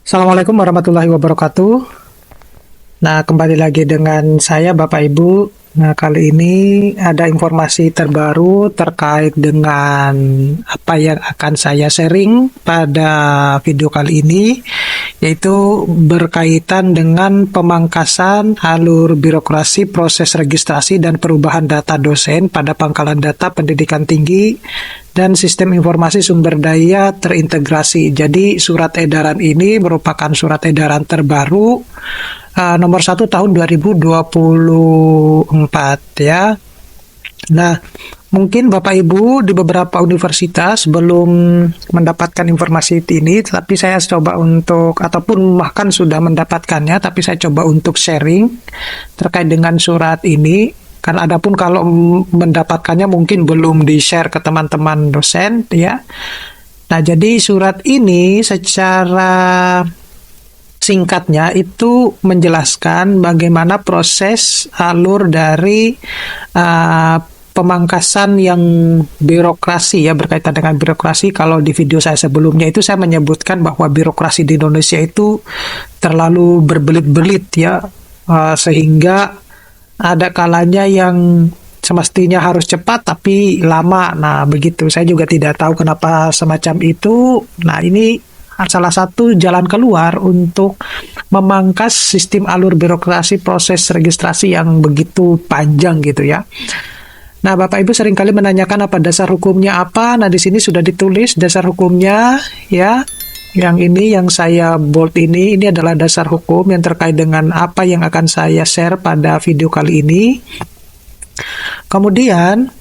Assalamualaikum warahmatullahi wabarakatuh. Nah, kembali lagi dengan saya Bapak Ibu. Nah, kali ini ada informasi terbaru terkait dengan apa yang akan saya sharing pada video kali ini, yaitu berkaitan dengan pemangkasan alur birokrasi proses registrasi dan perubahan data dosen pada pangkalan data pendidikan tinggi dan sistem informasi sumber daya terintegrasi. Jadi surat edaran ini merupakan surat edaran terbaru nomor 1 tahun 2024 ya. Nah, mungkin Bapak Ibu di beberapa universitas belum mendapatkan informasi ini, tapi saya coba untuk, ataupun bahkan sudah mendapatkannya, tapi saya coba untuk sharing terkait dengan surat ini. Kan adapun kalau mendapatkannya mungkin belum di-share ke teman-teman dosen ya. Nah, jadi surat ini secara singkatnya itu menjelaskan bagaimana proses alur dari pemangkasan yang birokrasi ya, berkaitan dengan birokrasi. Kalau di video saya sebelumnya itu saya menyebutkan bahwa birokrasi di Indonesia itu terlalu berbelit-belit ya, sehingga ada kalanya yang semestinya harus cepat tapi lama. Nah, begitu. Saya juga tidak tahu kenapa semacam itu. Nah, ini salah satu jalan keluar untuk memangkas sistem alur birokrasi proses registrasi yang begitu panjang gitu ya. Nah, Bapak Ibu seringkali menanyakan apa dasar hukumnya apa. Nah, di sini sudah ditulis dasar hukumnya ya. Yang ini yang saya bold ini adalah dasar hukum yang terkait dengan apa yang akan saya share pada video kali ini. Kemudian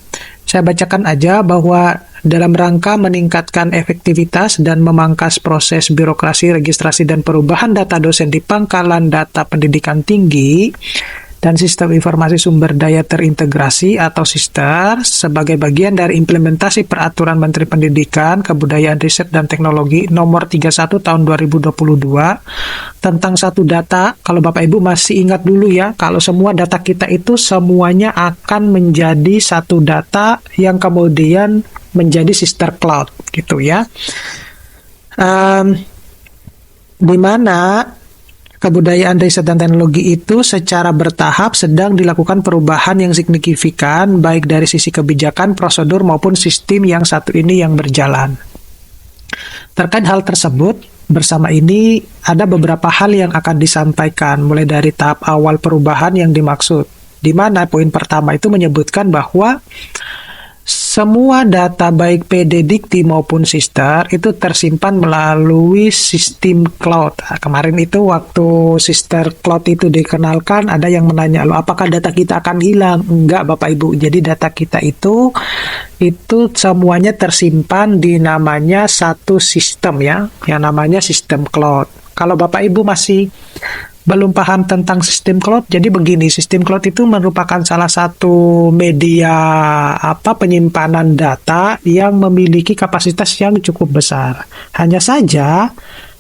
saya bacakan aja bahwa dalam rangka meningkatkan efektivitas dan memangkas proses birokrasi registrasi dan perubahan data dosen di pangkalan data pendidikan tinggi dan sistem informasi sumber daya terintegrasi atau SISTER sebagai bagian dari implementasi peraturan Menteri Pendidikan, Kebudayaan, Riset, dan Teknologi nomor 31 tahun 2022 tentang satu data. Kalau Bapak Ibu masih ingat dulu ya, kalau semua data kita itu semuanya akan menjadi satu data yang kemudian menjadi sister cloud gitu ya. Di mana Kebudayaan, Riset, dan Teknologi itu secara bertahap sedang dilakukan perubahan yang signifikan baik dari sisi kebijakan, prosedur, maupun sistem yang satu ini yang berjalan. Terkait hal tersebut, bersama ini ada beberapa hal yang akan disampaikan mulai dari tahap awal perubahan yang dimaksud, di mana poin pertama itu menyebutkan bahwa semua data baik PD Dikti maupun SISTER itu tersimpan melalui sistem cloud. Nah, kemarin itu waktu SISTER cloud itu dikenalkan, ada yang menanya, loh apakah data kita akan hilang? Enggak Bapak Ibu, jadi data kita itu semuanya tersimpan di namanya satu sistem ya, yang namanya sistem cloud. Kalau Bapak Ibu masih belum paham tentang sistem cloud, jadi begini, sistem cloud itu merupakan salah satu media penyimpanan data yang memiliki kapasitas yang cukup besar. Hanya saja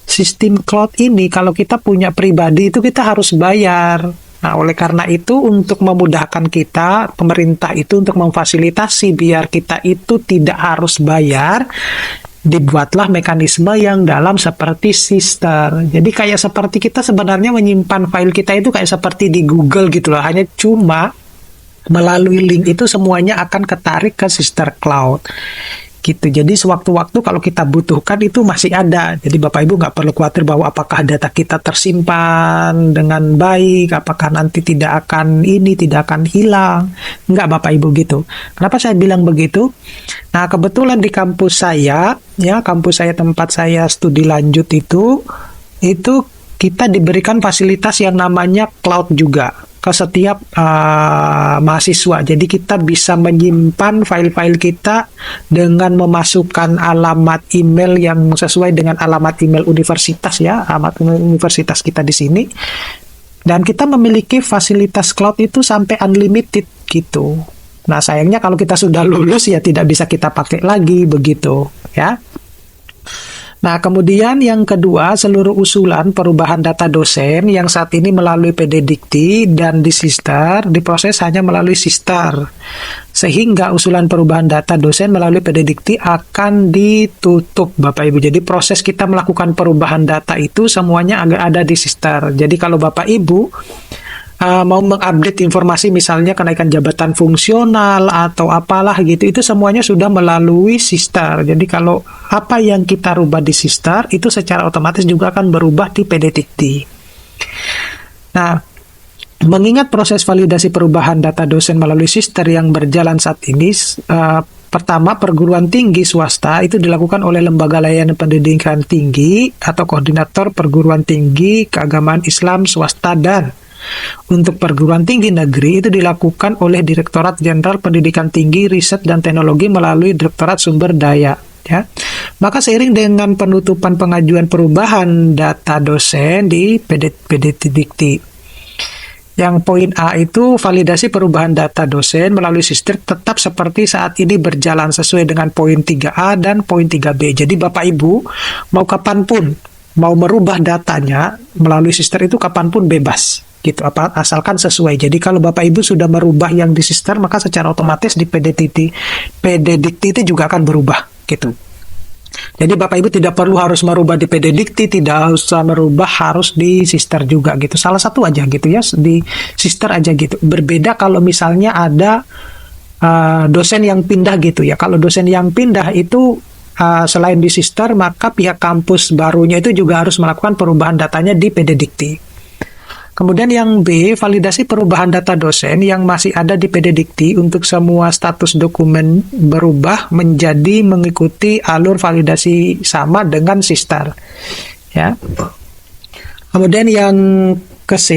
sistem cloud ini kalau kita punya pribadi itu kita harus bayar. Nah, oleh karena itu untuk memudahkan kita, pemerintah itu untuk memfasilitasi biar kita itu tidak harus bayar, dibuatlah mekanisme yang dalam seperti SISTER. Jadi kayak seperti kita sebenarnya menyimpan file kita itu kayak seperti di Google gitu loh. Hanya cuma melalui link itu semuanya akan ketarik ke SISTER Cloud. Gitu. Jadi sewaktu-waktu kalau kita butuhkan itu masih ada. Jadi Bapak Ibu nggak perlu khawatir bahwa apakah data kita tersimpan dengan baik, apakah nanti tidak akan hilang. Nggak Bapak Ibu gitu. Kenapa saya bilang begitu? Nah, kebetulan di kampus saya tempat saya studi lanjut itu kita diberikan fasilitas yang namanya cloud juga ke setiap mahasiswa. Jadi kita bisa menyimpan file-file kita dengan memasukkan alamat email yang sesuai dengan alamat email universitas ya, alamat universitas kita di sini. Dan kita memiliki fasilitas cloud itu sampai unlimited gitu. Nah, sayangnya kalau kita sudah lulus ya tidak bisa kita pakai lagi begitu ya. Nah, kemudian yang kedua, seluruh usulan perubahan data dosen yang saat ini melalui PD Dikti dan di Sister diproses hanya melalui Sister. Sehingga usulan perubahan data dosen melalui PD Dikti akan ditutup, Bapak Ibu. Jadi proses kita melakukan perubahan data itu semuanya ada di Sister. Jadi kalau Bapak Ibu mau mengupdate informasi misalnya kenaikan jabatan fungsional atau apalah gitu, itu semuanya sudah melalui Sister. Jadi kalau apa yang kita rubah di Sister itu secara otomatis juga akan berubah di PD Dikti. Nah, mengingat proses validasi perubahan data dosen melalui Sister yang berjalan saat ini, pertama, perguruan tinggi swasta itu dilakukan oleh Lembaga Layanan Pendidikan Tinggi atau Koordinator Perguruan Tinggi Keagamaan Islam Swasta, dan untuk perguruan tinggi negeri itu dilakukan oleh Direktorat Jenderal Pendidikan Tinggi, Riset dan Teknologi melalui Direktorat Sumber Daya. Ya. Maka seiring dengan penutupan pengajuan perubahan data dosen di PD Dikti. Yang poin A itu validasi perubahan data dosen melalui Sister tetap seperti saat ini berjalan sesuai dengan poin 3A dan poin 3B. Jadi Bapak Ibu mau kapanpun mau merubah datanya melalui Sister itu kapanpun bebas. Gitu, asalkan sesuai. Jadi kalau Bapak Ibu sudah merubah yang di Sister, maka secara otomatis di PD Dikti itu juga akan berubah gitu. Jadi Bapak Ibu tidak perlu harus merubah di PD Dikti, tidak usah merubah harus di Sister juga gitu. Salah satu aja gitu ya, di Sister aja gitu. Berbeda kalau misalnya ada dosen yang pindah gitu ya. Kalau dosen yang pindah itu selain di Sister, maka pihak kampus barunya itu juga harus melakukan perubahan datanya di PD Dikti. Kemudian yang B, validasi perubahan data dosen yang masih ada di PD Dikti untuk semua status dokumen berubah menjadi mengikuti alur validasi sama dengan Sister. Ya. Kemudian yang ke C,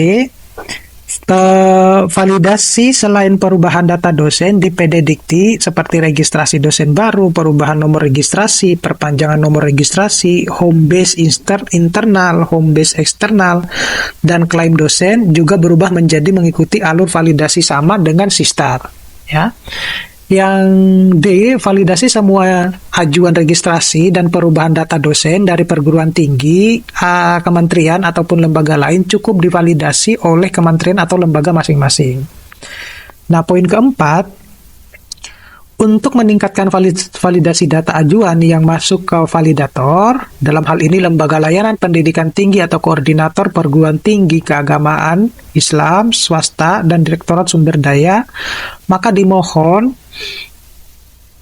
validasi selain perubahan data dosen di PD Dikti seperti registrasi dosen baru, perubahan nomor registrasi, perpanjangan nomor registrasi, home base internal, home base eksternal, dan klaim dosen juga berubah menjadi mengikuti alur validasi sama dengan Sister. Ya. Yang D, validasi semua ajuan registrasi dan perubahan data dosen dari perguruan tinggi, kementerian ataupun lembaga lain cukup divalidasi oleh kementerian atau lembaga masing-masing. Nah, poin keempat, untuk meningkatkan validasi data ajuan yang masuk ke validator, dalam hal ini Lembaga Layanan Pendidikan Tinggi atau Koordinator Perguruan Tinggi Keagamaan Islam Swasta dan Direktorat Sumber Daya, maka dimohon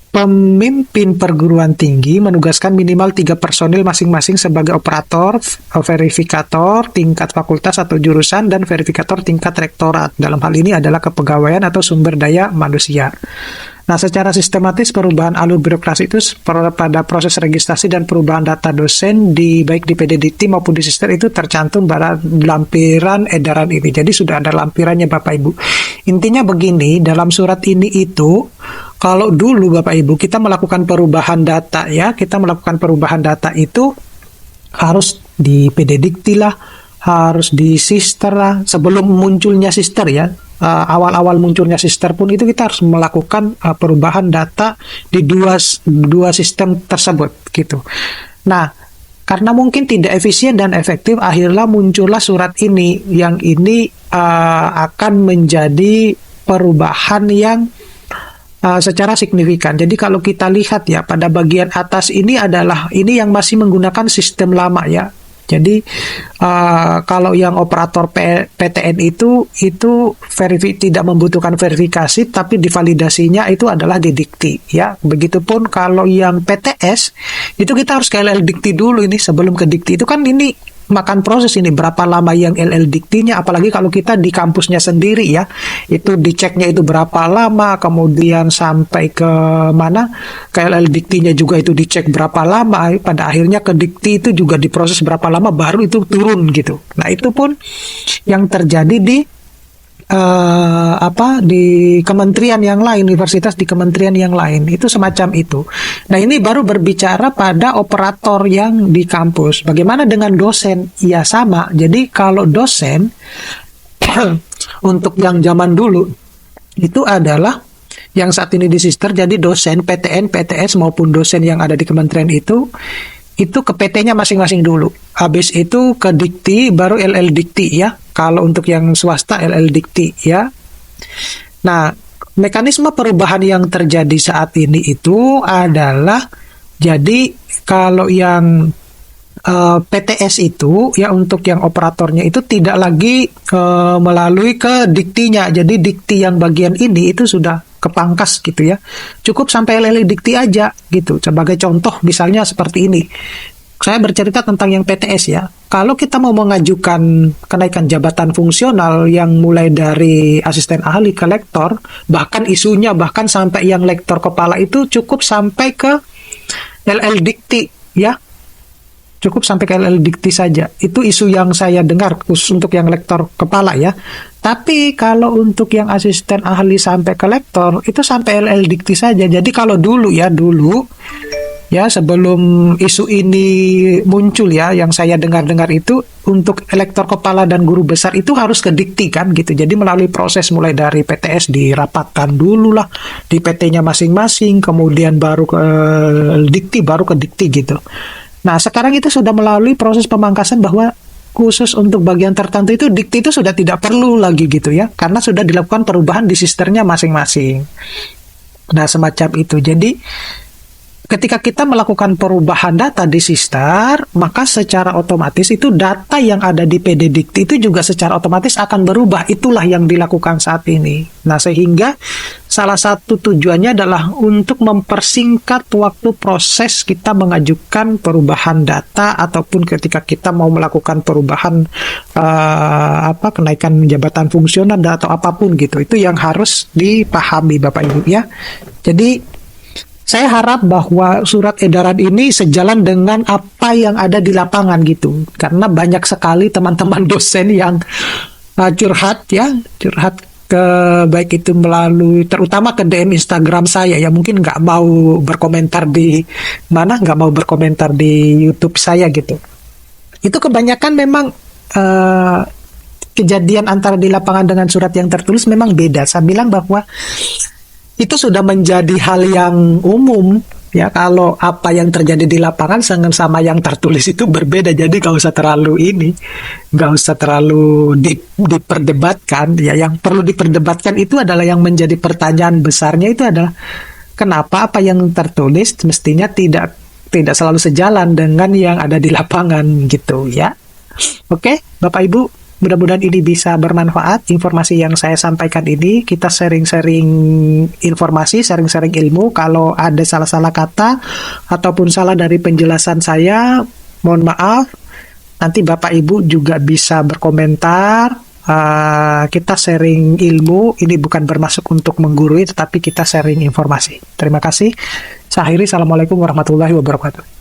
pemimpin perguruan tinggi menugaskan minimal 3 personil masing-masing sebagai operator, verifikator tingkat fakultas atau jurusan, dan verifikator tingkat rektorat. Dalam hal ini adalah kepegawaian atau sumber daya manusia. Nah, secara sistematis perubahan alur birokrasi itu pada proses registrasi dan perubahan data dosen baik di PD Dikti maupun di Sister itu tercantum pada lampiran edaran ini. Jadi sudah ada lampirannya Bapak Ibu. Intinya begini, dalam surat ini itu kalau dulu Bapak Ibu kita melakukan perubahan data ya, kita melakukan perubahan data itu harus di PD Dikti lah, harus di Sister lah, sebelum munculnya Sister ya. Awal-awal munculnya Sister pun itu kita harus melakukan perubahan data di dua sistem tersebut gitu. Nah, karena mungkin tidak efisien dan efektif, akhirnya muncullah surat ini yang ini akan menjadi perubahan yang secara signifikan. Jadi kalau kita lihat ya pada bagian atas ini adalah ini yang masih menggunakan sistem lama ya. Jadi kalau yang operator PTN itu tidak membutuhkan verifikasi, tapi divalidasinya itu adalah di Dikti ya. Begitupun kalau yang PTS itu kita harus ke LL Dikti dulu ini sebelum ke Dikti. Itu kan ini makan proses ini berapa lama yang LL Diktinya, apalagi kalau kita di kampusnya sendiri ya, itu diceknya itu berapa lama, kemudian sampai ke mana ke LL Diktinya juga itu dicek berapa lama, pada akhirnya ke Dikti itu juga diproses berapa lama baru itu turun gitu. Nah, itu pun yang terjadi di di kementerian yang lain, universitas di kementerian yang lain, itu semacam itu. Nah, ini baru berbicara pada operator yang di kampus. Bagaimana dengan dosen? Ya sama. Jadi kalau dosen untuk yang zaman dulu itu adalah yang saat ini di Sister, jadi dosen PTN, PTS maupun dosen yang ada di kementerian itu itu ke PT-nya masing-masing dulu. Habis itu ke Dikti, baru LL Dikti ya. Kalau untuk yang swasta LL Dikti ya. Nah, mekanisme perubahan yang terjadi saat ini itu adalah, jadi kalau yang PTS itu ya, untuk yang operatornya itu tidak lagi melalui ke Diktinya. Jadi Dikti yang bagian ini itu sudah kepangkas gitu ya. Cukup sampai LL Dikti aja gitu. Sebagai contoh misalnya seperti ini. Saya bercerita tentang yang PTS ya. Kalau kita mau mengajukan kenaikan jabatan fungsional yang mulai dari asisten ahli ke lektor, bahkan isunya bahkan sampai yang lektor kepala itu cukup sampai ke LL Dikti ya. Cukup sampai ke LL Dikti saja. Itu isu yang saya dengar khusus untuk yang lektor kepala ya. Tapi kalau untuk yang asisten ahli sampai ke lektor, itu sampai LL Dikti saja. Jadi kalau dulu ya sebelum isu ini muncul ya, yang saya dengar-dengar itu untuk lektor kepala dan guru besar itu harus ke Dikti kan gitu. Jadi melalui proses mulai dari PTS dirapatkan dulu lah di PT-nya masing-masing, kemudian baru ke Dikti, baru ke Dikti gitu. Nah, sekarang itu sudah melalui proses pemangkasan bahwa khusus untuk bagian tertentu itu Dikti itu sudah tidak perlu lagi gitu ya, karena sudah dilakukan perubahan di sisternya masing-masing. Nah, semacam itu. Jadi, ketika kita melakukan perubahan data di sister, maka secara otomatis itu data yang ada di PD Dikti itu juga secara otomatis akan berubah. Itulah yang dilakukan saat ini. Nah, sehingga salah satu tujuannya adalah untuk mempersingkat waktu proses kita mengajukan perubahan data, ataupun ketika kita mau melakukan perubahan kenaikan jabatan fungsional atau apapun gitu. Itu yang harus dipahami Bapak Ibu ya. Jadi saya harap bahwa surat edaran ini sejalan dengan apa yang ada di lapangan gitu. Karena banyak sekali teman-teman dosen yang curhat ke, baik itu melalui, terutama ke DM Instagram saya ya, mungkin nggak mau berkomentar di mana, nggak mau berkomentar di YouTube saya gitu. Itu kebanyakan memang kejadian antara di lapangan dengan surat yang tertulis memang beda. Saya bilang bahwa itu sudah menjadi hal yang umum ya, kalau apa yang terjadi di lapangan sama yang tertulis itu berbeda. Jadi nggak usah terlalu diperdebatkan ya. Yang perlu diperdebatkan itu adalah, yang menjadi pertanyaan besarnya itu adalah, kenapa apa yang tertulis mestinya tidak selalu sejalan dengan yang ada di lapangan gitu ya. Oke, Bapak Ibu, mudah-mudahan ini bisa bermanfaat. Informasi yang saya sampaikan ini, kita sharing-sharing informasi, sharing-sharing ilmu. Kalau ada salah-salah kata ataupun salah dari penjelasan saya, mohon maaf. Nanti Bapak Ibu juga bisa berkomentar. Kita sharing ilmu. Ini bukan bermaksud untuk menggurui, tetapi kita sharing informasi. Terima kasih. Saya akhiri. Assalamualaikum warahmatullahi wabarakatuh.